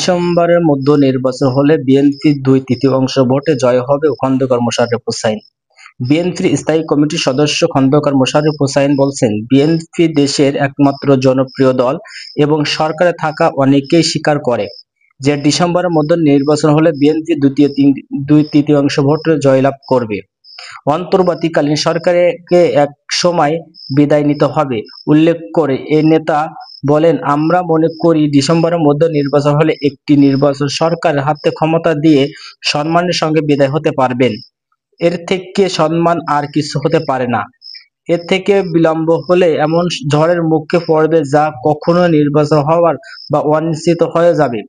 ডিসেম্বরের মধ্যে নির্বাচন হলে বিএনপির 2/3 ভোটে জয় হবে খন্দকার মোশাররফ হোসাইন। বিএনপির স্থায়ী কমিটির সদস্য খন্দকার মোশাররফ হোসাইন বলছেন, বিএনপি দেশের একমাত্র জনপ্রিয় দল এবং সরকারে থাকা অনেকেই স্বীকার করে যে ডিসেম্বরের মধ্যে নির্বাচন হলে বিএনপি 2/3 ভোটে জয়লাভ করবে। অন্তর্বর্তীকালীন সরকারকে একসময় বিদায় নিতে হবে উল্লেখ করে এ নেতা বলেন, আমরা মনে করি ডিসেম্বরের মধ্যে নির্বাচন হলে একটি নির্বাচন সরকারের হাতে ক্ষমতা দিয়ে সম্মানের সঙ্গে বিদায় হতে পারবেন। এর থেকে সম্মান আর কিছু হতে পারে না। এর থেকে বিলম্ব হলে এমন ঝড়ের মুখে পড়বে যা কখনো নির্বাচন হওয়ার বা অনিশ্চিত হয়ে যাবে।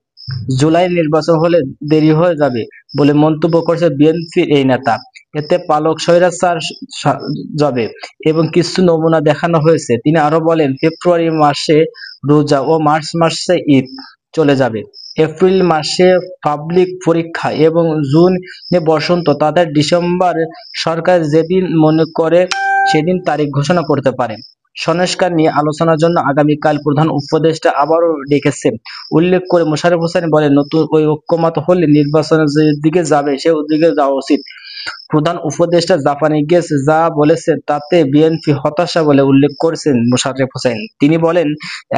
জুলাই নির্বাচন হলে দেরি হয়ে যাবে বলে মন্তব্য করেছে বিএনপির এই নেতা। এতে পালক স্বৈরাচার যাবে এবং কিছু নমুনা দেখানো হয়েছে। তিনি আরো বলেন, ফেব্রুয়ারি মাসে রোজা ও মার্চ মাসে ঈদ চলে যাবে। এপ্রিল মাসে পাবলিক পরীক্ষা এবং জুনে বসন্ত। তাদের ডিসেম্বর সরকার যেদিন মনে করে সেদিন তারিখ ঘোষণা করতে পারে। সংস্কার নিয়ে আলোচনার জন্য আগামীকাল প্রধান উপদেষ্টা আবারও ডেকেছেন উল্লেখ করে মোশাররফ হোসাইন বলেন, নতুন ওই ঐক্যমত হলে নির্বাচনের যে দিকে যাবে সে দিকে যাওয়া উচিত। প্রধান উপদেষ্টা জাপানে গিয়ে যা বলেছেন তাতে বিএনপি হতাশা বলে উল্লেখ করেছেন মোশাররফ হোসাইন। তিনি বলেন,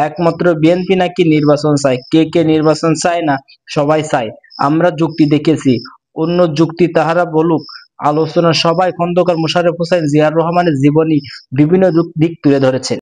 একমাত্র বিএনপি নাকি নির্বাচন চায়, কে নির্বাচন চায় না, সবাই চায়। আমরা যুক্তি দেখেছি, অন্য যুক্তি তাহারা বলুক। আলোচনা সভায় খন্দকার মোশাররফ হোসাইন জিয়াউর রহমানের জীবনী বিভিন্ন দিক তুলে ধরেছেন।